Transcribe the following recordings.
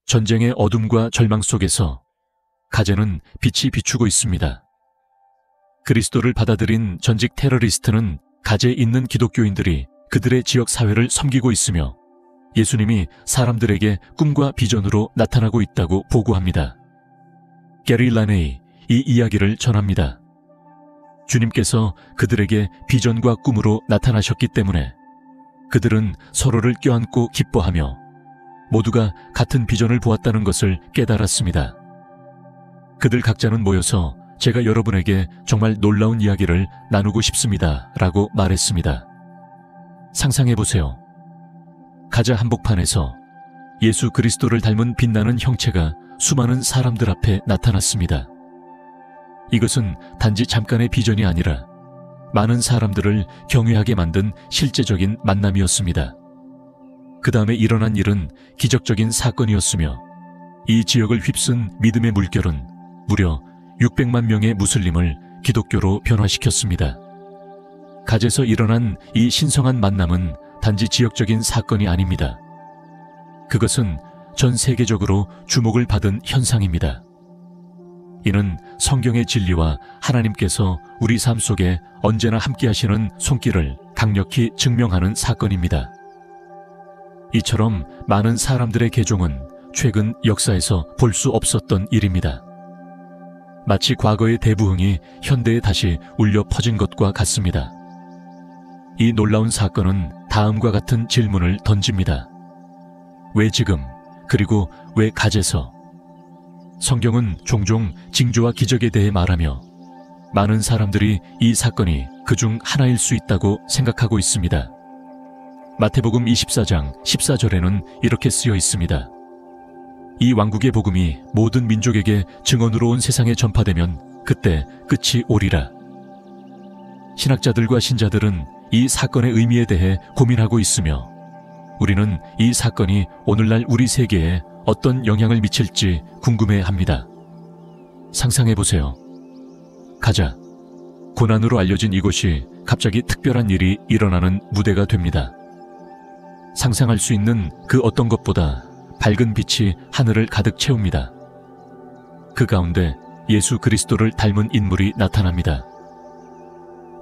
전쟁의 어둠과 절망 속에서 가제는 빛이 비추고 있습니다. 그리스도를 받아들인 전직 테러리스트는 가제에 있는 기독교인들이 그들의 지역 사회를 섬기고 있으며 예수님이 사람들에게 꿈과 비전으로 나타나고 있다고 보고합니다. 게리 라네이 이 이야기를 전합니다. 주님께서 그들에게 비전과 꿈으로 나타나셨기 때문에 그들은 서로를 껴안고 기뻐하며 모두가 같은 비전을 보았다는 것을 깨달았습니다. 그들 각자는 모여서 제가 여러분에게 정말 놀라운 이야기를 나누고 싶습니다 라고 말했습니다. 상상해보세요. 가자 한복판에서 예수 그리스도를 닮은 빛나는 형체가 수많은 사람들 앞에 나타났습니다. 이것은 단지 잠깐의 비전이 아니라 많은 사람들을 경외하게 만든 실제적인 만남이었습니다. 그 다음에 일어난 일은 기적적인 사건이었으며 이 지역을 휩쓴 믿음의 물결은 무려 600만 명의 무슬림을 기독교로 변화시켰습니다. 가제에서 일어난 이 신성한 만남은 단지 지역적인 사건이 아닙니다. 그것은 전 세계적으로 주목을 받은 현상입니다. 이는 성경의 진리와 하나님께서 우리 삶 속에 언제나 함께 하시는 손길을 강력히 증명하는 사건입니다. 이처럼 많은 사람들의 개종은 최근 역사에서 볼 수 없었던 일입니다. 마치 과거의 대부흥이 현대에 다시 울려 퍼진 것과 같습니다. 이 놀라운 사건은 다음과 같은 질문을 던집니다. 왜 지금? 그리고 왜 가제에서? 성경은 종종 징조와 기적에 대해 말하며 많은 사람들이 이 사건이 그중 하나일 수 있다고 생각하고 있습니다. 마태복음 24장 14절에는 이렇게 쓰여 있습니다. 이 왕국의 복음이 모든 민족에게 증언으로 온 세상에 전파되면 그때 끝이 오리라. 신학자들과 신자들은 이 사건의 의미에 대해 고민하고 있으며 우리는 이 사건이 오늘날 우리 세계에 어떤 영향을 미칠지 궁금해합니다. 상상해보세요. 가자. 고난으로 알려진 이곳이 갑자기 특별한 일이 일어나는 무대가 됩니다. 상상할 수 있는 그 어떤 것보다 밝은 빛이 하늘을 가득 채웁니다. 그 가운데 예수 그리스도를 닮은 인물이 나타납니다.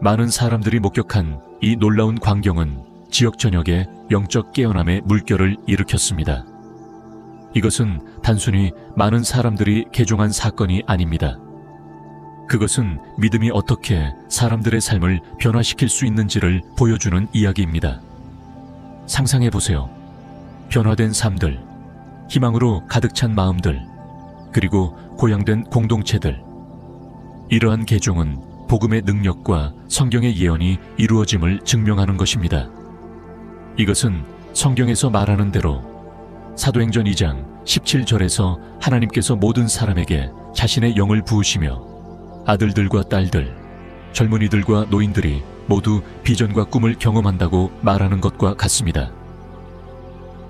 많은 사람들이 목격한 이 놀라운 광경은 지역 전역에 영적 깨어남의 물결을 일으켰습니다. 이것은 단순히 많은 사람들이 개종한 사건이 아닙니다. 그것은 믿음이 어떻게 사람들의 삶을 변화시킬 수 있는지를 보여주는 이야기입니다. 상상해보세요. 변화된 삶들, 희망으로 가득 찬 마음들, 그리고 고양된 공동체들. 이러한 개종은 복음의 능력과 성경의 예언이 이루어짐을 증명하는 것입니다. 이것은 성경에서 말하는 대로 사도행전 2장 17절에서 하나님께서 모든 사람에게 자신의 영을 부으시며 아들들과 딸들, 젊은이들과 노인들이 모두 비전과 꿈을 경험한다고 말하는 것과 같습니다.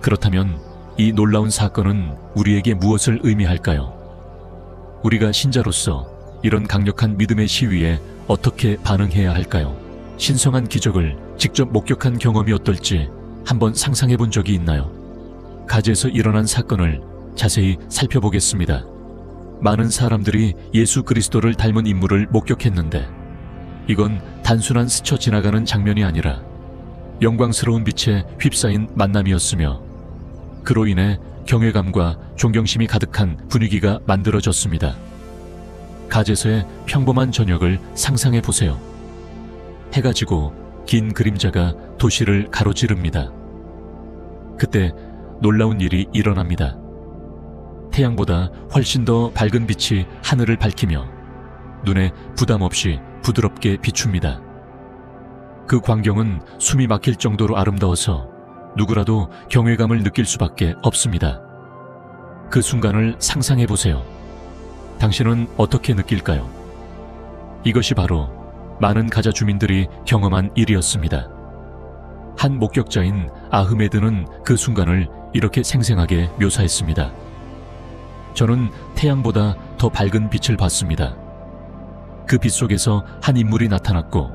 그렇다면 이 놀라운 사건은 우리에게 무엇을 의미할까요? 우리가 신자로서 이런 강력한 믿음의 시위에 어떻게 반응해야 할까요? 신성한 기적을 직접 목격한 경험이 어떨지 한번 상상해 본 적이 있나요? 가제에서 일어난 사건을 자세히 살펴보겠습니다. 많은 사람들이 예수 그리스도를 닮은 인물을 목격했는데 이건 단순한 스쳐 지나가는 장면이 아니라 영광스러운 빛에 휩싸인 만남이었으며 그로 인해 경외감과 존경심이 가득한 분위기가 만들어졌습니다. 가제에서의 평범한 저녁을 상상해 보세요. 해가 지고 긴 그림자가 도시를 가로지릅니다. 그때 놀라운 일이 일어납니다. 태양보다 훨씬 더 밝은 빛이 하늘을 밝히며 눈에 부담 없이 부드럽게 비춥니다. 그 광경은 숨이 막힐 정도로 아름다워서 누구라도 경외감을 느낄 수밖에 없습니다. 그 순간을 상상해 보세요. 당신은 어떻게 느낄까요? 이것이 바로 많은 가자 주민들이 경험한 일이었습니다. 한 목격자인 아흐메드는 그 순간을 이렇게 생생하게 묘사했습니다. 저는 태양보다 더 밝은 빛을 봤습니다. 그 빛 속에서 한 인물이 나타났고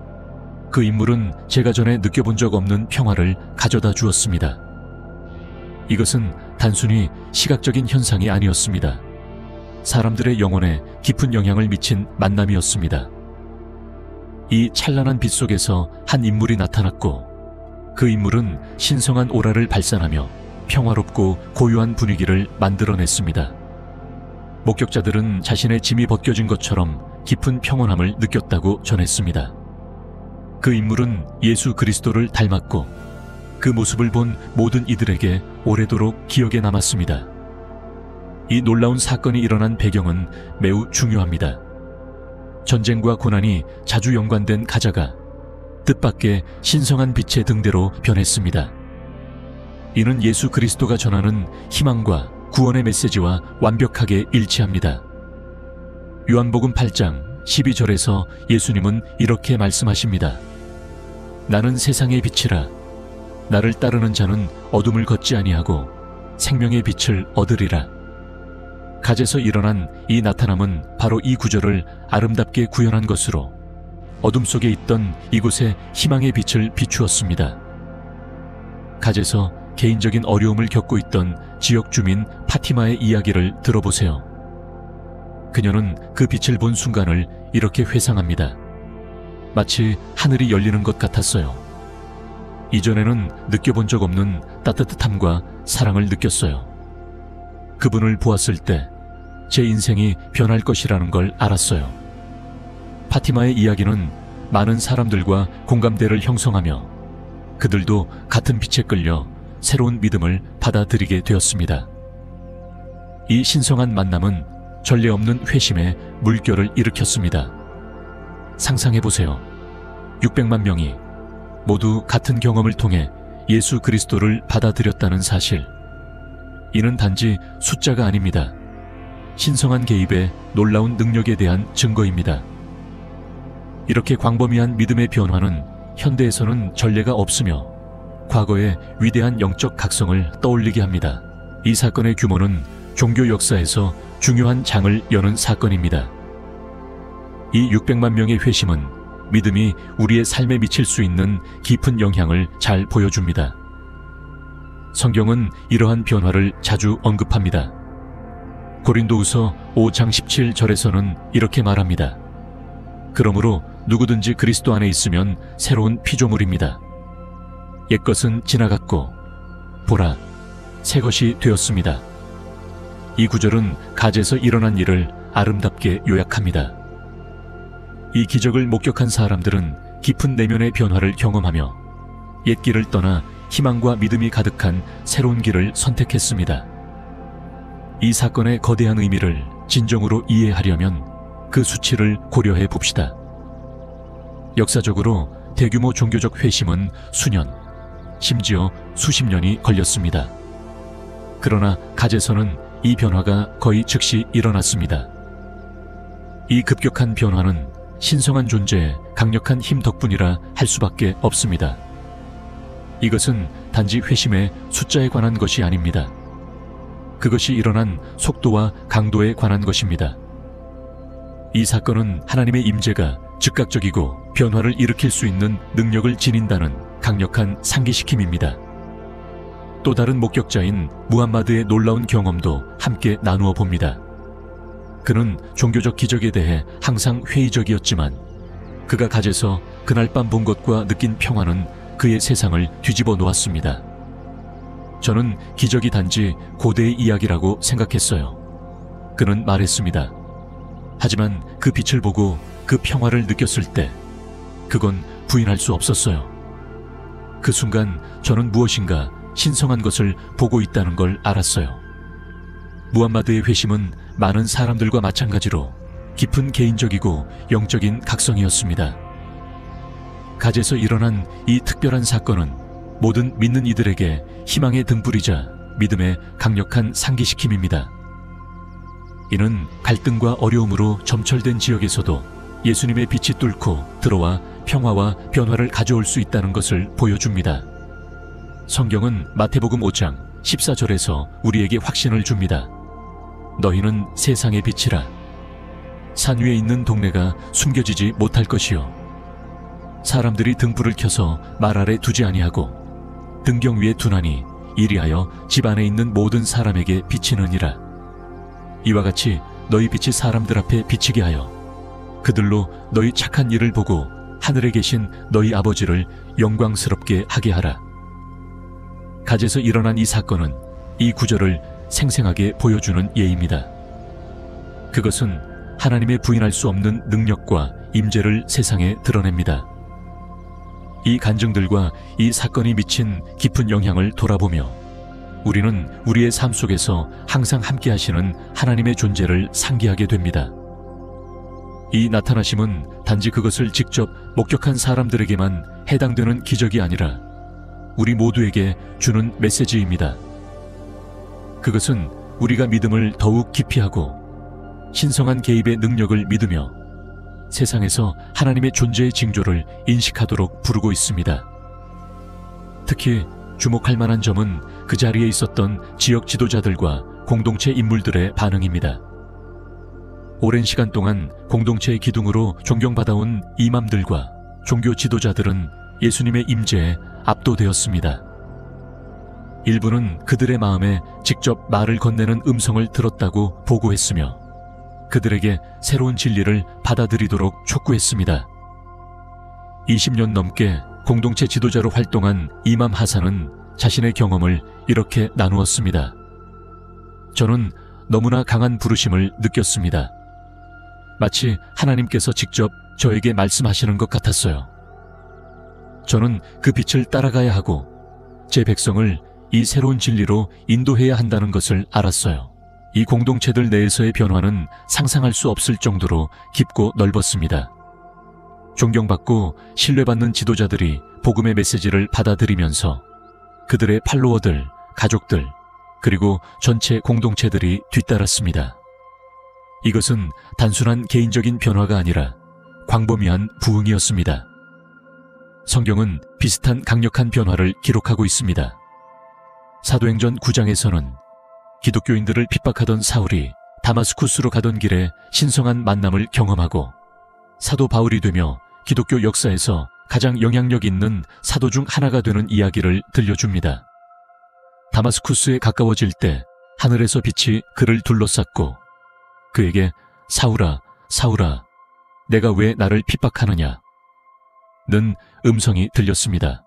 그 인물은 제가 전에 느껴본 적 없는 평화를 가져다 주었습니다. 이것은 단순히 시각적인 현상이 아니었습니다. 사람들의 영혼에 깊은 영향을 미친 만남이었습니다. 이 찬란한 빛 속에서 한 인물이 나타났고, 그 인물은 신성한 오라를 발산하며 평화롭고 고요한 분위기를 만들어냈습니다. 목격자들은 자신의 짐이 벗겨진 것처럼 깊은 평온함을 느꼈다고 전했습니다. 그 인물은 예수 그리스도를 닮았고, 그 모습을 본 모든 이들에게 오래도록 기억에 남았습니다. 이 놀라운 사건이 일어난 배경은 매우 중요합니다. 전쟁과 고난이 자주 연관된 가자가 뜻밖의 신성한 빛의 등대로 변했습니다. 이는 예수 그리스도가 전하는 희망과 구원의 메시지와 완벽하게 일치합니다. 요한복음 8장 12절에서 예수님은 이렇게 말씀하십니다. 나는 세상의 빛이라. 나를 따르는 자는 어둠을 걷지 아니하고 생명의 빛을 얻으리라. 가제에서 일어난 이 나타남은 바로 이 구절을 아름답게 구현한 것으로 어둠 속에 있던 이곳에 희망의 빛을 비추었습니다. 가제에서 개인적인 어려움을 겪고 있던 지역 주민 파티마의 이야기를 들어보세요. 그녀는 그 빛을 본 순간을 이렇게 회상합니다. 마치 하늘이 열리는 것 같았어요. 이전에는 느껴본 적 없는 따뜻함과 사랑을 느꼈어요. 그분을 보았을 때 제 인생이 변할 것이라는 걸 알았어요. 파티마의 이야기는 많은 사람들과 공감대를 형성하며 그들도 같은 빛에 끌려 새로운 믿음을 받아들이게 되었습니다. 이 신성한 만남은 전례 없는 회심의 물결을 일으켰습니다. 상상해보세요. 600만 명이 모두 같은 경험을 통해 예수 그리스도를 받아들였다는 사실. 이는 단지 숫자가 아닙니다. 신성한 개입의 놀라운 능력에 대한 증거입니다. 이렇게 광범위한 믿음의 변화는 현대에서는 전례가 없으며 과거의 위대한 영적 각성을 떠올리게 합니다. 이 사건의 규모는 종교 역사에서 중요한 장을 여는 사건입니다. 이 600만 명의 회심은 믿음이 우리의 삶에 미칠 수 있는 깊은 영향을 잘 보여줍니다. 성경은 이러한 변화를 자주 언급합니다. 고린도후서 5장 17절에서는 이렇게 말합니다. 그러므로 누구든지 그리스도 안에 있으면 새로운 피조물입니다. 옛것은 지나갔고 보라, 새 것이 되었습니다. 이 구절은 가제에서 일어난 일을 아름답게 요약합니다. 이 기적을 목격한 사람들은 깊은 내면의 변화를 경험하며 옛 길을 떠나 희망과 믿음이 가득한 새로운 길을 선택했습니다. 이 사건의 거대한 의미를 진정으로 이해하려면 그 수치를 고려해 봅시다. 역사적으로 대규모 종교적 회심은 수년, 심지어 수십 년이 걸렸습니다. 그러나 가제에서는 이 변화가 거의 즉시 일어났습니다. 이 급격한 변화는 신성한 존재의 강력한 힘 덕분이라 할 수밖에 없습니다. 이것은 단지 회심의 숫자에 관한 것이 아닙니다. 그것이 일어난 속도와 강도에 관한 것입니다. 이 사건은 하나님의 임재가 즉각적이고 변화를 일으킬 수 있는 능력을 지닌다는 강력한 상기시킴입니다. 또 다른 목격자인 무함마드의 놀라운 경험도 함께 나누어 봅니다. 그는 종교적 기적에 대해 항상 회의적이었지만 그가 가제에서 그날 밤 본 것과 느낀 평화는 그의 세상을 뒤집어 놓았습니다. 저는 기적이 단지 고대의 이야기라고 생각했어요. 그는 말했습니다. 하지만 그 빛을 보고 그 평화를 느꼈을 때 그건 부인할 수 없었어요. 그 순간 저는 무엇인가 신성한 것을 보고 있다는 걸 알았어요. 무함마드의 회심은 많은 사람들과 마찬가지로 깊은 개인적이고 영적인 각성이었습니다. 가제에서 일어난 이 특별한 사건은 모든 믿는 이들에게 희망의 등불이자 믿음의 강력한 상기시킴입니다. 이는 갈등과 어려움으로 점철된 지역에서도 예수님의 빛이 뚫고 들어와 평화와 변화를 가져올 수 있다는 것을 보여줍니다. 성경은 마태복음 5장 14절에서 우리에게 확신을 줍니다. 너희는 세상의 빛이라. 산 위에 있는 동네가 숨겨지지 못할 것이요 사람들이 등불을 켜서 말 아래 두지 아니하고 등경 위에 두나니 이리하여 집 안에 있는 모든 사람에게 비치느니라. 이와 같이 너희 빛이 사람들 앞에 비치게 하여 그들로 너희 착한 일을 보고 하늘에 계신 너희 아버지를 영광스럽게 하게 하라. 갓에서 일어난 이 사건은 이 구절을 생생하게 보여주는 예입니다. 그것은 하나님의 부인할 수 없는 능력과 임재를 세상에 드러냅니다. 이 간증들과 이 사건이 미친 깊은 영향을 돌아보며 우리는 우리의 삶 속에서 항상 함께 하시는 하나님의 존재를 상기하게 됩니다. 이 나타나심은 단지 그것을 직접 목격한 사람들에게만 해당되는 기적이 아니라 우리 모두에게 주는 메시지입니다. 그것은 우리가 믿음을 더욱 깊이 하고 신성한 개입의 능력을 믿으며 세상에서 하나님의 존재의 징조를 인식하도록 부르고 있습니다. 특히 주목할 만한 점은 그 자리에 있었던 지역 지도자들과 공동체 인물들의 반응입니다. 오랜 시간 동안 공동체의 기둥으로 존경받아온 이맘들과 종교 지도자들은 예수님의 임재에 압도되었습니다. 일부는 그들의 마음에 직접 말을 건네는 음성을 들었다고 보고했으며 그들에게 새로운 진리를 받아들이도록 촉구했습니다. 20년 넘게 공동체 지도자로 활동한 이맘 하산은 자신의 경험을 이렇게 나누었습니다. 저는 너무나 강한 부르심을 느꼈습니다. 마치 하나님께서 직접 저에게 말씀하시는 것 같았어요. 저는 그 빛을 따라가야 하고 제 백성을 이 새로운 진리로 인도해야 한다는 것을 알았어요. 이 공동체들 내에서의 변화는 상상할 수 없을 정도로 깊고 넓었습니다. 존경받고 신뢰받는 지도자들이 복음의 메시지를 받아들이면서 그들의 팔로워들, 가족들, 그리고 전체 공동체들이 뒤따랐습니다. 이것은 단순한 개인적인 변화가 아니라 광범위한 부흥이었습니다. 성경은 비슷한 강력한 변화를 기록하고 있습니다. 사도행전 9장에서는 기독교인들을 핍박하던 사울이 다마스쿠스로 가던 길에 신성한 만남을 경험하고 사도 바울이 되며 기독교 역사에서 가장 영향력 있는 사도 중 하나가 되는 이야기를 들려줍니다. 다마스쿠스에 가까워질 때 하늘에서 빛이 그를 둘러쌌고 그에게 사울아, 사울아, 내가 왜 나를 핍박하느냐? 는 음성이 들렸습니다.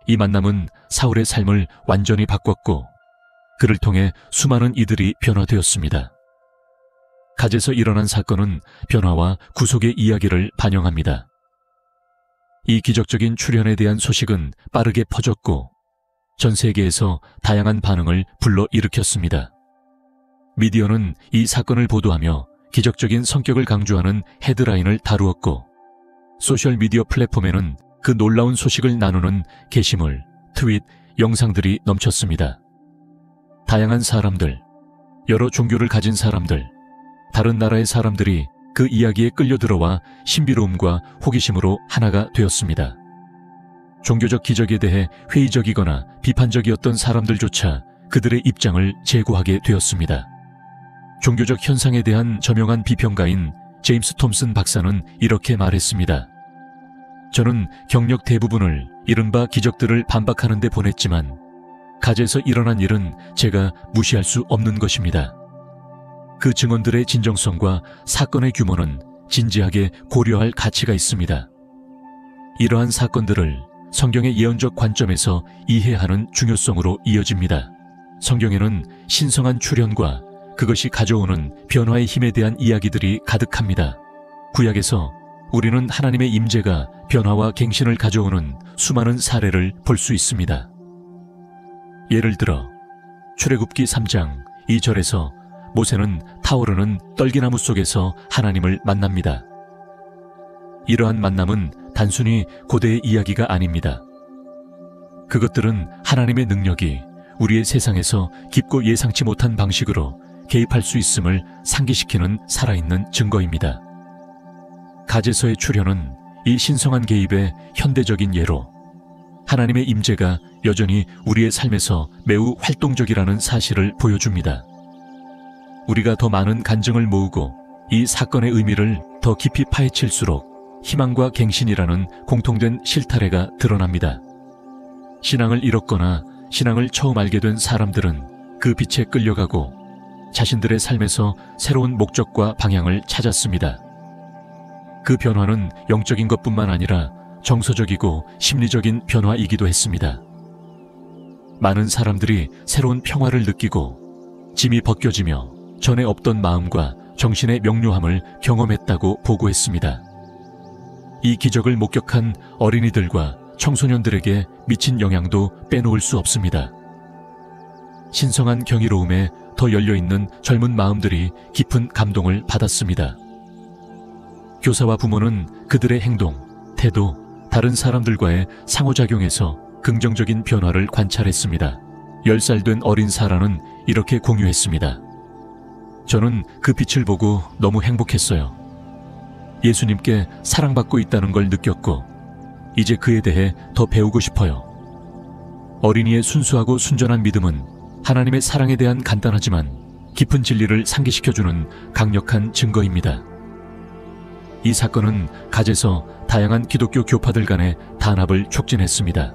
이 만남은 사울의 삶을 완전히 바꿨고 그를 통해 수많은 이들이 변화되었습니다. 갓에서 일어난 사건은 변화와 구속의 이야기를 반영합니다. 이 기적적인 출현에 대한 소식은 빠르게 퍼졌고 전 세계에서 다양한 반응을 불러일으켰습니다. 미디어는 이 사건을 보도하며 기적적인 성격을 강조하는 헤드라인을 다루었고 소셜미디어 플랫폼에는 그 놀라운 소식을 나누는 게시물, 트윗, 영상들이 넘쳤습니다. 다양한 사람들, 여러 종교를 가진 사람들, 다른 나라의 사람들이 그 이야기에 끌려들어와 신비로움과 호기심으로 하나가 되었습니다. 종교적 기적에 대해 회의적이거나 비판적이었던 사람들조차 그들의 입장을 제고하게 되었습니다. 종교적 현상에 대한 저명한 비평가인 제임스 톰슨 박사는 이렇게 말했습니다. 저는 경력 대부분을 이른바 기적들을 반박하는 데 보냈지만 갓에서 일어난 일은 제가 무시할 수 없는 것입니다. 그 증언들의 진정성과 사건의 규모는 진지하게 고려할 가치가 있습니다. 이러한 사건들을 성경의 예언적 관점에서 이해하는 중요성으로 이어집니다. 성경에는 신성한 출현과 그것이 가져오는 변화의 힘에 대한 이야기들이 가득합니다. 구약에서 우리는 하나님의 임재가 변화와 갱신을 가져오는 수많은 사례를 볼 수 있습니다. 예를 들어 출애굽기 3장 2절에서 모세는 타오르는 떨기나무 속에서 하나님을 만납니다. 이러한 만남은 단순히 고대의 이야기가 아닙니다. 그것들은 하나님의 능력이 우리의 세상에서 깊고 예상치 못한 방식으로 개입할 수 있음을 상기시키는 살아있는 증거입니다. 갓에서의 출현은 이 신성한 개입의 현대적인 예로 하나님의 임재가 여전히 우리의 삶에서 매우 활동적이라는 사실을 보여줍니다. 우리가 더 많은 간증을 모으고 이 사건의 의미를 더 깊이 파헤칠수록 희망과 갱신이라는 공통된 실타래가 드러납니다. 신앙을 잃었거나 신앙을 처음 알게 된 사람들은 그 빛에 끌려가고 자신들의 삶에서 새로운 목적과 방향을 찾았습니다. 그 변화는 영적인 것뿐만 아니라 정서적이고 심리적인 변화이기도 했습니다. 많은 사람들이 새로운 평화를 느끼고 짐이 벗겨지며 전에 없던 마음과 정신의 명료함을 경험했다고 보고했습니다. 이 기적을 목격한 어린이들과 청소년들에게 미친 영향도 빼놓을 수 없습니다. 신성한 경이로움에 더 열려있는 젊은 마음들이 깊은 감동을 받았습니다. 교사와 부모는 그들의 행동, 태도, 다른 사람들과의 상호작용에서 긍정적인 변화를 관찰했습니다. 10살 된 어린 사라는 이렇게 공유했습니다. 저는 그 빛을 보고 너무 행복했어요. 예수님께 사랑받고 있다는 걸 느꼈고 이제 그에 대해 더 배우고 싶어요. 어린이의 순수하고 순전한 믿음은 하나님의 사랑에 대한 간단하지만 깊은 진리를 상기시켜주는 강력한 증거입니다. 이 사건은 갓에서 다양한 기독교 교파들 간의 단합을 촉진했습니다.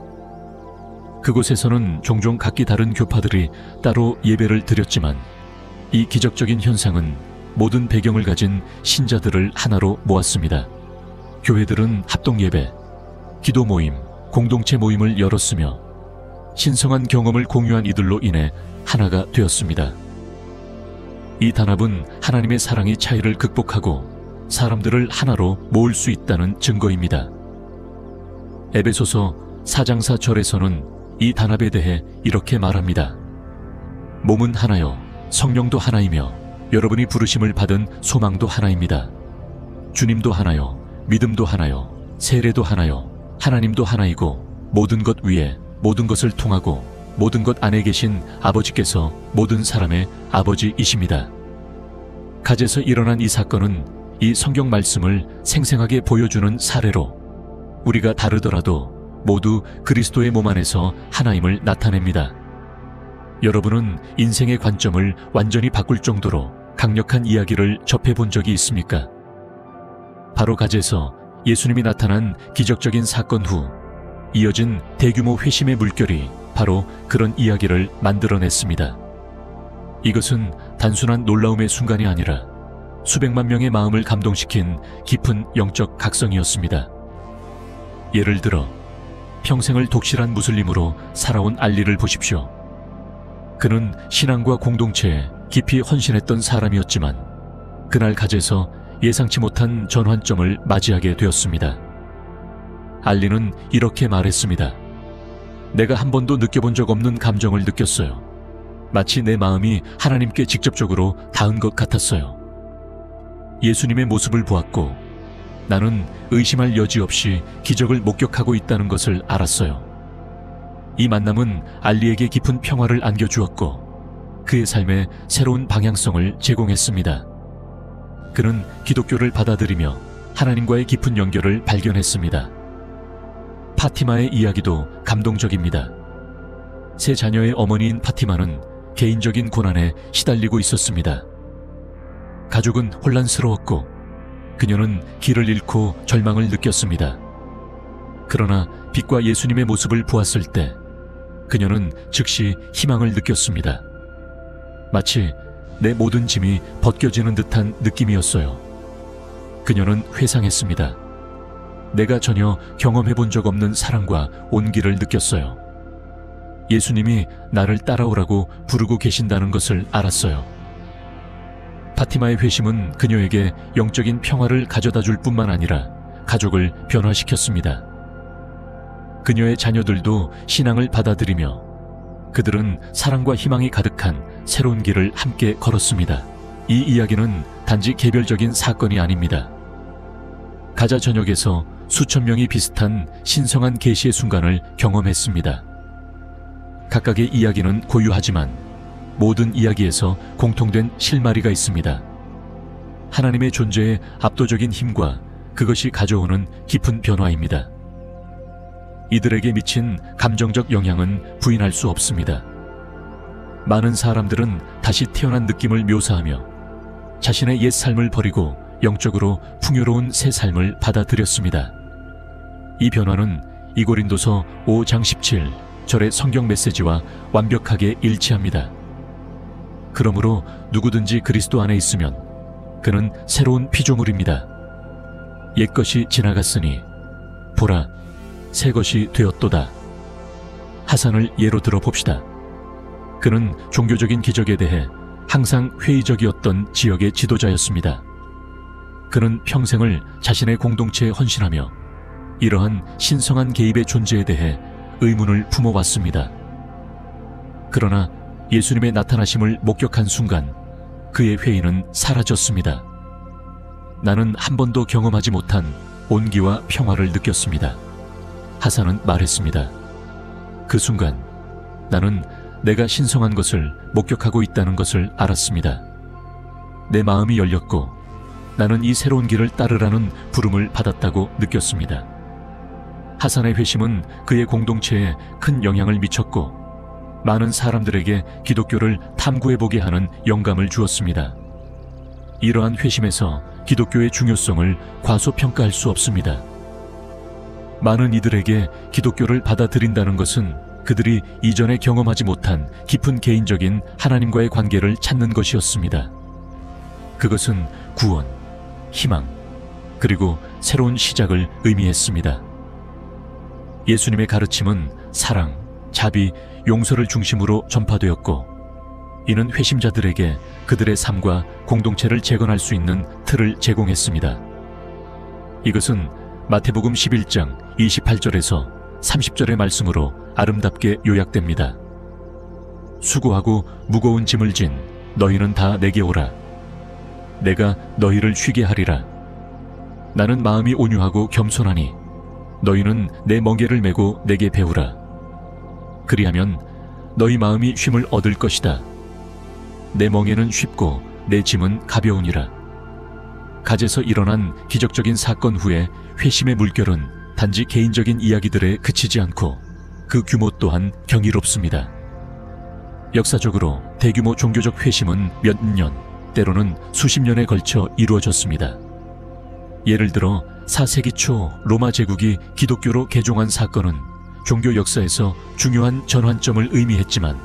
그곳에서는 종종 각기 다른 교파들이 따로 예배를 드렸지만 이 기적적인 현상은 모든 배경을 가진 신자들을 하나로 모았습니다. 교회들은 합동예배, 기도 모임, 공동체 모임을 열었으며 신성한 경험을 공유한 이들로 인해 하나가 되었습니다. 이 단합은 하나님의 사랑이 차이를 극복하고 사람들을 하나로 모을 수 있다는 증거입니다. 에베소서 4장 4절에서는 이 단합에 대해 이렇게 말합니다. 몸은 하나요, 성령도 하나이며 여러분이 부르심을 받은 소망도 하나입니다. 주님도 하나요, 믿음도 하나요, 세례도 하나요, 하나님도 하나이고 모든 것 위에 모든 것을 통하고 모든 것 안에 계신 아버지께서 모든 사람의 아버지이십니다. 갓에서 일어난 이 사건은 이 성경 말씀을 생생하게 보여주는 사례로 우리가 다르더라도 모두 그리스도의 몸 안에서 하나임을 나타냅니다. 여러분은 인생의 관점을 완전히 바꿀 정도로 강력한 이야기를 접해본 적이 있습니까? 바로 갓에서 예수님이 나타난 기적적인 사건 후 이어진 대규모 회심의 물결이 바로 그런 이야기를 만들어냈습니다. 이것은 단순한 놀라움의 순간이 아니라 수백만 명의 마음을 감동시킨 깊은 영적 각성이었습니다. 예를 들어 평생을 독실한 무슬림으로 살아온 알리를 보십시오. 그는 신앙과 공동체에 깊이 헌신했던 사람이었지만 그날 갓에서 예상치 못한 전환점을 맞이하게 되었습니다. 알리는 이렇게 말했습니다. 내가 한 번도 느껴본 적 없는 감정을 느꼈어요. 마치 내 마음이 하나님께 직접적으로 닿은 것 같았어요. 예수님의 모습을 보았고 나는 의심할 여지 없이 기적을 목격하고 있다는 것을 알았어요. 이 만남은 알리에게 깊은 평화를 안겨주었고 그의 삶에 새로운 방향성을 제공했습니다. 그는 기독교를 받아들이며 하나님과의 깊은 연결을 발견했습니다. 파티마의 이야기도 감동적입니다. 세 자녀의 어머니인 파티마는 개인적인 고난에 시달리고 있었습니다. 가족은 혼란스러웠고 그녀는 길을 잃고 절망을 느꼈습니다. 그러나 빛과 예수님의 모습을 보았을 때 그녀는 즉시 희망을 느꼈습니다. 마치 내 모든 짐이 벗겨지는 듯한 느낌이었어요. 그녀는 회상했습니다. 내가 전혀 경험해본 적 없는 사랑과 온기를 느꼈어요. 예수님이 나를 따라오라고 부르고 계신다는 것을 알았어요. 파티마의 회심은 그녀에게 영적인 평화를 가져다 줄 뿐만 아니라 가족을 변화시켰습니다. 그녀의 자녀들도 신앙을 받아들이며 그들은 사랑과 희망이 가득한 새로운 길을 함께 걸었습니다. 이 이야기는 단지 개별적인 사건이 아닙니다. 가자 전역에서 수천 명이 비슷한 신성한 계시의 순간을 경험했습니다. 각각의 이야기는 고유하지만 모든 이야기에서 공통된 실마리가 있습니다. 하나님의 존재의 압도적인 힘과 그것이 가져오는 깊은 변화입니다. 이들에게 미친 감정적 영향은 부인할 수 없습니다. 많은 사람들은 다시 태어난 느낌을 묘사하며 자신의 옛 삶을 버리고 영적으로 풍요로운 새 삶을 받아들였습니다. 이 변화는 이고린도서 5장 17, 절의 성경 메시지와 완벽하게 일치합니다. 그러므로 누구든지 그리스도 안에 있으면 그는 새로운 피조물입니다. 옛것이 지나갔으니 보라, 새 것이 되었도다. 하산을 예로 들어 봅시다. 그는 종교적인 기적에 대해 항상 회의적이었던 지역의 지도자였습니다. 그는 평생을 자신의 공동체에 헌신하며 이러한 신성한 개입의 존재에 대해 의문을 품어왔습니다. 그러나 예수님의 나타나심을 목격한 순간 그의 회의는 사라졌습니다. 나는 한 번도 경험하지 못한 온기와 평화를 느꼈습니다. 하산은 말했습니다. 그 순간 나는 내가 신성한 것을 목격하고 있다는 것을 알았습니다. 내 마음이 열렸고 나는 이 새로운 길을 따르라는 부름을 받았다고 느꼈습니다. 하산의 회심은 그의 공동체에 큰 영향을 미쳤고 많은 사람들에게 기독교를 탐구해보게 하는 영감을 주었습니다. 이러한 회심에서 기독교의 중요성을 과소평가할 수 없습니다. 많은 이들에게 기독교를 받아들인다는 것은 그들이 이전에 경험하지 못한 깊은 개인적인 하나님과의 관계를 찾는 것이었습니다. 그것은 구원, 희망, 그리고 새로운 시작을 의미했습니다. 예수님의 가르침은 사랑, 자비, 용서를 중심으로 전파되었고 이는 회심자들에게 그들의 삶과 공동체를 재건할 수 있는 틀을 제공했습니다. 이것은 마태복음 11장 28절에서 30절의 말씀으로 아름답게 요약됩니다. 수고하고 무거운 짐을 진 너희는 다 내게 오라. 내가 너희를 쉬게 하리라. 나는 마음이 온유하고 겸손하니 너희는 내 멍에를 메고 내게 배우라. 그리하면 너희 마음이 쉼을 얻을 것이다. 내 멍에는 쉽고 내 짐은 가벼우니라. 갓에서 일어난 기적적인 사건 후에 회심의 물결은 단지 개인적인 이야기들에 그치지 않고 그 규모 또한 경이롭습니다. 역사적으로 대규모 종교적 회심은 몇 년, 때로는 수십 년에 걸쳐 이루어졌습니다. 예를 들어 4세기 초 로마 제국이 기독교로 개종한 사건은 종교 역사에서 중요한 전환점을 의미했지만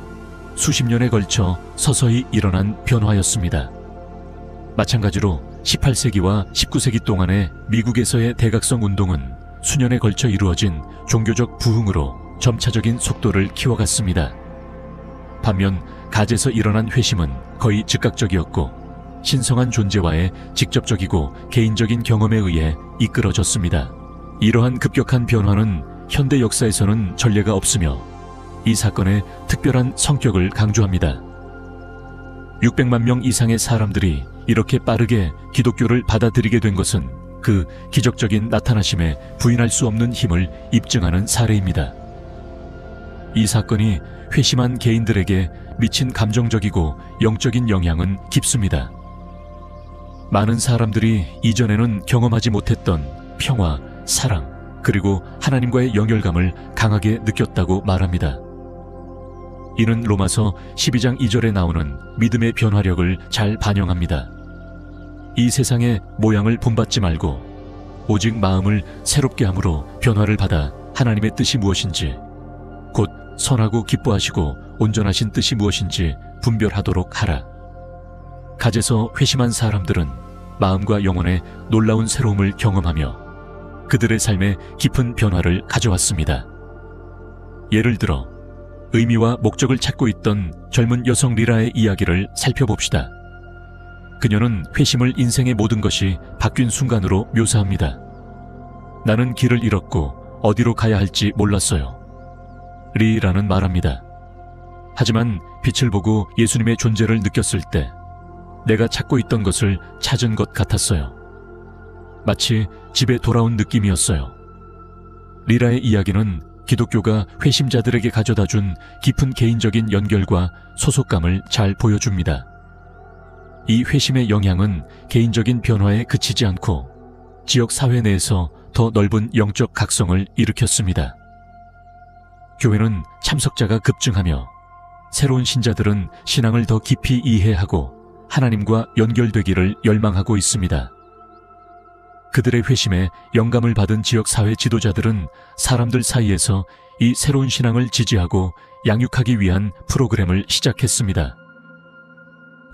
수십 년에 걸쳐 서서히 일어난 변화였습니다. 마찬가지로 18세기와 19세기 동안의 미국에서의 대각성 운동은 수년에 걸쳐 이루어진 종교적 부흥으로 점차적인 속도를 키워갔습니다. 반면 갓에서 일어난 회심은 거의 즉각적이었고 신성한 존재와의 직접적이고 개인적인 경험에 의해 이끌어졌습니다. 이러한 급격한 변화는 현대 역사에서는 전례가 없으며 이 사건의 특별한 성격을 강조합니다. 600만 명 이상의 사람들이 이렇게 빠르게 기독교를 받아들이게 된 것은 그 기적적인 나타나심에 부인할 수 없는 힘을 입증하는 사례입니다. 이 사건이 회심한 개인들에게 미친 감정적이고 영적인 영향은 깊습니다. 많은 사람들이 이전에는 경험하지 못했던 평화, 사랑, 그리고 하나님과의 연결감을 강하게 느꼈다고 말합니다. 이는 로마서 12장 2절에 나오는 믿음의 변화력을 잘 반영합니다. 이 세상의 모양을 본받지 말고 오직 마음을 새롭게 함으로 변화를 받아 하나님의 뜻이 무엇인지 곧 선하고 기뻐하시고 온전하신 뜻이 무엇인지 분별하도록 하라. 갓에서 회심한 사람들은 마음과 영혼의 놀라운 새로움을 경험하며 그들의 삶에 깊은 변화를 가져왔습니다. 예를 들어 의미와 목적을 찾고 있던 젊은 여성 리라의 이야기를 살펴봅시다. 그녀는 회심을 인생의 모든 것이 바뀐 순간으로 묘사합니다. 나는 길을 잃었고 어디로 가야 할지 몰랐어요. 리라는 말합니다. 하지만 빛을 보고 예수님의 존재를 느꼈을 때 내가 찾고 있던 것을 찾은 것 같았어요. 마치 집에 돌아온 느낌이었어요. 리라의 이야기는 기독교가 회심자들에게 가져다준 깊은 개인적인 연결과 소속감을 잘 보여줍니다. 이 회심의 영향은 개인적인 변화에 그치지 않고 지역 사회 내에서 더 넓은 영적 각성을 일으켰습니다. 교회는 참석자가 급증하며 새로운 신자들은 신앙을 더 깊이 이해하고 하나님과 연결되기를 열망하고 있습니다. 그들의 회심에 영감을 받은 지역 사회 지도자들은 사람들 사이에서 이 새로운 신앙을 지지하고 양육하기 위한 프로그램을 시작했습니다.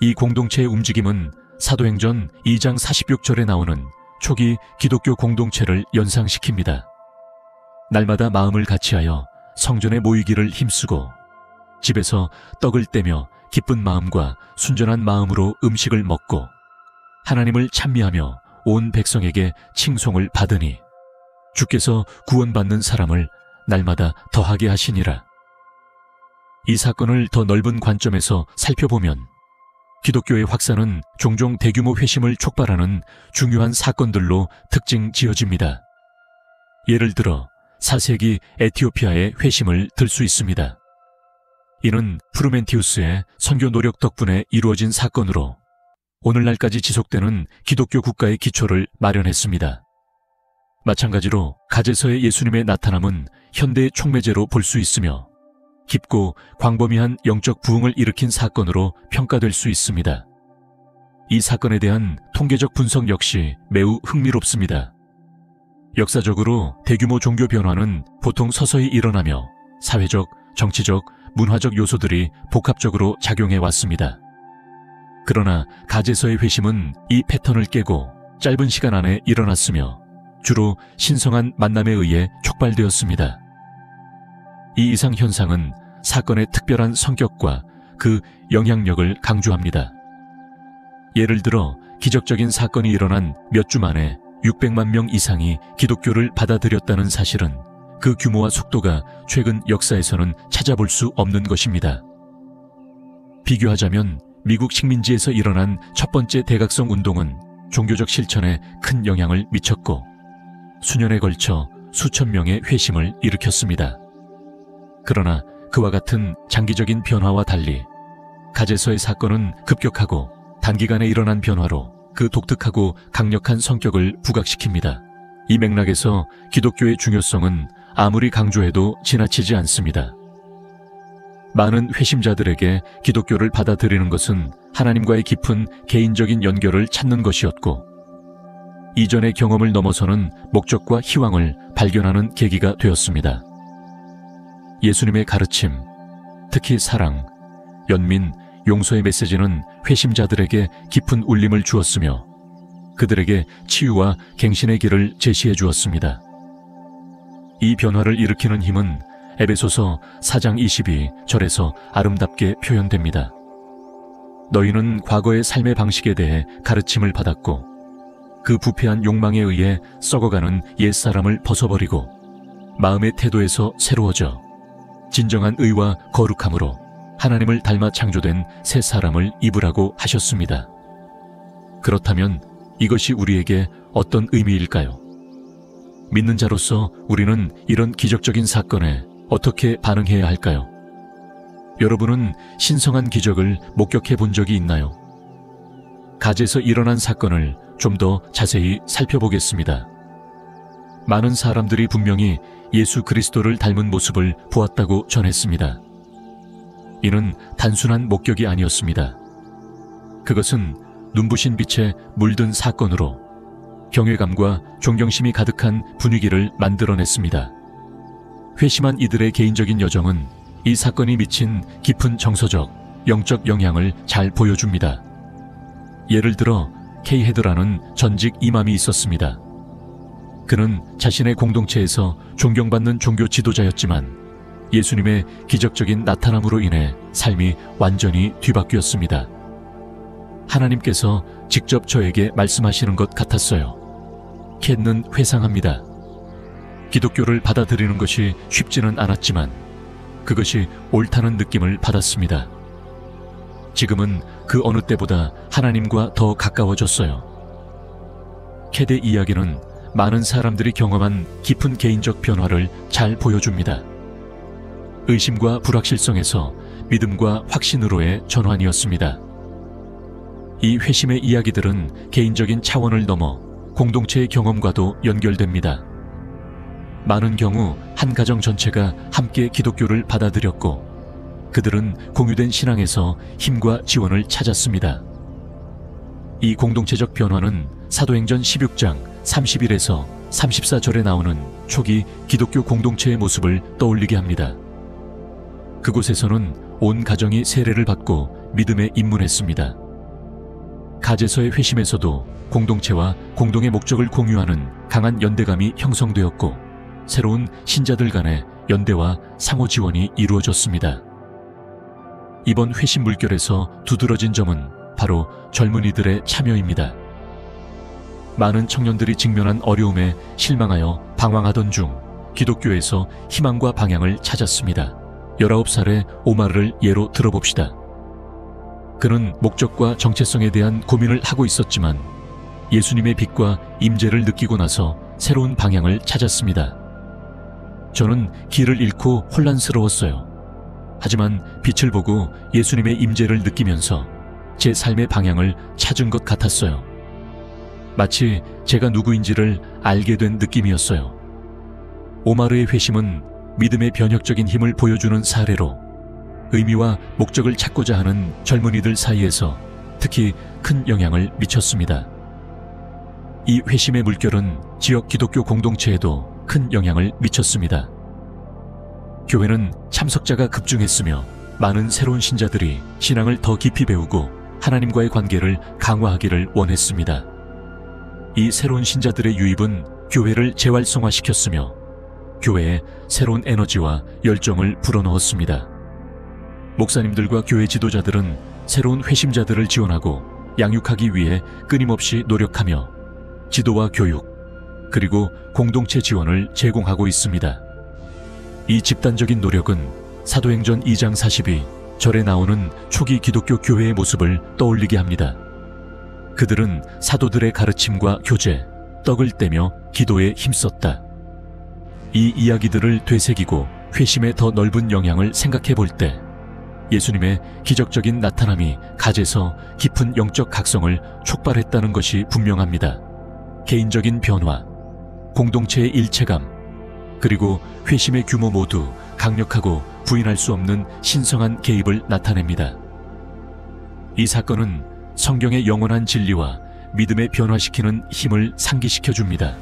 이 공동체의 움직임은 사도행전 2장 46절에 나오는 초기 기독교 공동체를 연상시킵니다. 날마다 마음을 같이하여 성전에 모이기를 힘쓰고 집에서 떡을 떼며 기쁜 마음과 순전한 마음으로 음식을 먹고 하나님을 찬미하며 온 백성에게 칭송을 받으니 주께서 구원받는 사람을 날마다 더하게 하시니라. 이 사건을 더 넓은 관점에서 살펴보면 기독교의 확산은 종종 대규모 회심을 촉발하는 중요한 사건들로 특징 지어집니다. 예를 들어 4세기 에티오피아의 회심을 들 수 있습니다. 이는 프루멘티우스의 선교 노력 덕분에 이루어진 사건으로 오늘날까지 지속되는 기독교 국가의 기초를 마련했습니다. 마찬가지로 가제서의 예수님의 나타남은 현대의 촉매제로 볼 수 있으며 깊고 광범위한 영적 부흥을 일으킨 사건으로 평가될 수 있습니다. 이 사건에 대한 통계적 분석 역시 매우 흥미롭습니다. 역사적으로 대규모 종교 변화는 보통 서서히 일어나며 사회적, 정치적, 문화적 요소들이 복합적으로 작용해 왔습니다. 그러나 가제서의 회심은 이 패턴을 깨고 짧은 시간 안에 일어났으며 주로 신성한 만남에 의해 촉발되었습니다. 이 이상 현상은 사건의 특별한 성격과 그 영향력을 강조합니다. 예를 들어 기적적인 사건이 일어난 몇 주 만에 600만 명 이상이 기독교를 받아들였다는 사실은 그 규모와 속도가 최근 역사에서는 찾아볼 수 없는 것입니다. 비교하자면 미국 식민지에서 일어난 첫 번째 대각성 운동은 종교적 실천에 큰 영향을 미쳤고 수년에 걸쳐 수천 명의 회심을 일으켰습니다. 그러나 그와 같은 장기적인 변화와 달리 가제서의 사건은 급격하고 단기간에 일어난 변화로 그 독특하고 강력한 성격을 부각시킵니다. 이 맥락에서 기독교의 중요성은 아무리 강조해도 지나치지 않습니다. 많은 회심자들에게 기독교를 받아들이는 것은 하나님과의 깊은 개인적인 연결을 찾는 것이었고 이전의 경험을 넘어서는 목적과 희망을 발견하는 계기가 되었습니다. 예수님의 가르침, 특히 사랑, 연민, 용서의 메시지는 회심자들에게 깊은 울림을 주었으며 그들에게 치유와 갱신의 길을 제시해 주었습니다. 이 변화를 일으키는 힘은 에베소서 4장 22절에서 아름답게 표현됩니다. 너희는 과거의 삶의 방식에 대해 가르침을 받았고 그 부패한 욕망에 의해 썩어가는 옛사람을 벗어버리고 마음의 태도에서 새로워져 진정한 의와 거룩함으로 하나님을 닮아 창조된 새 사람을 입으라고 하셨습니다. 그렇다면 이것이 우리에게 어떤 의미일까요? 믿는 자로서 우리는 이런 기적적인 사건에 어떻게 반응해야 할까요? 여러분은 신성한 기적을 목격해 본 적이 있나요? 가제에서 일어난 사건을 좀 더 자세히 살펴보겠습니다. 많은 사람들이 분명히 예수 그리스도를 닮은 모습을 보았다고 전했습니다. 이는 단순한 목격이 아니었습니다. 그것은 눈부신 빛에 물든 사건으로 경외감과 존경심이 가득한 분위기를 만들어냈습니다. 회심한 이들의 개인적인 여정은 이 사건이 미친 깊은 정서적, 영적 영향을 잘 보여줍니다. 예를 들어 K 헤드라는 전직 이맘이 있었습니다. 그는 자신의 공동체에서 존경받는 종교 지도자였지만 예수님의 기적적인 나타남으로 인해 삶이 완전히 뒤바뀌었습니다. 하나님께서 직접 저에게 말씀하시는 것 같았어요. 캣는 회상합니다. 기독교를 받아들이는 것이 쉽지는 않았지만 그것이 옳다는 느낌을 받았습니다. 지금은 그 어느 때보다 하나님과 더 가까워졌어요. 캣의 이야기는 많은 사람들이 경험한 깊은 개인적 변화를 잘 보여줍니다. 의심과 불확실성에서 믿음과 확신으로의 전환이었습니다. 이 회심의 이야기들은 개인적인 차원을 넘어 공동체의 경험과도 연결됩니다. 많은 경우 한 가정 전체가 함께 기독교를 받아들였고 그들은 공유된 신앙에서 힘과 지원을 찾았습니다. 이 공동체적 변화는 사도행전 16장 30일에서 34절에 나오는 초기 기독교 공동체의 모습을 떠올리게 합니다. 그곳에서는 온 가정이 세례를 받고 믿음에 입문했습니다. 가제서의 회심에서도 공동체와 공동의 목적을 공유하는 강한 연대감이 형성되었고 새로운 신자들 간의 연대와 상호 지원이 이루어졌습니다. 이번 회심 물결에서 두드러진 점은 바로 젊은이들의 참여입니다. 많은 청년들이 직면한 어려움에 실망하여 방황하던 중 기독교에서 희망과 방향을 찾았습니다. 19살의 오마르를 예로 들어봅시다. 그는 목적과 정체성에 대한 고민을 하고 있었지만 예수님의 빛과 임재를 느끼고 나서 새로운 방향을 찾았습니다. 저는 길을 잃고 혼란스러웠어요. 하지만 빛을 보고 예수님의 임재를 느끼면서 제 삶의 방향을 찾은 것 같았어요. 마치 제가 누구인지를 알게 된 느낌이었어요. 오마르의 회심은 믿음의 변혁적인 힘을 보여주는 사례로 의미와 목적을 찾고자 하는 젊은이들 사이에서 특히 큰 영향을 미쳤습니다. 이 회심의 물결은 지역 기독교 공동체에도 큰 영향을 미쳤습니다. 교회는 참석자가 급증했으며 많은 새로운 신자들이 신앙을 더 깊이 배우고 하나님과의 관계를 강화하기를 원했습니다. 이 새로운 신자들의 유입은 교회를 재활성화시켰으며 교회에 새로운 에너지와 열정을 불어넣었습니다. 목사님들과 교회 지도자들은 새로운 회심자들을 지원하고 양육하기 위해 끊임없이 노력하며 지도와 교육, 그리고 공동체 지원을 제공하고 있습니다. 이 집단적인 노력은 사도행전 2장 42절에 나오는 초기 기독교 교회의 모습을 떠올리게 합니다. 그들은 사도들의 가르침과 교제, 떡을 떼며 기도에 힘썼다. 이 이야기들을 되새기고 회심의 더 넓은 영향을 생각해 볼 때 예수님의 기적적인 나타남이 가제서 깊은 영적 각성을 촉발했다는 것이 분명합니다. 개인적인 변화, 공동체의 일체감, 그리고 회심의 규모 모두 강력하고 부인할 수 없는 신성한 개입을 나타냅니다. 이 사건은 성경의 영원한 진리와 믿음에 변화시키는 힘을 상기시켜 줍니다.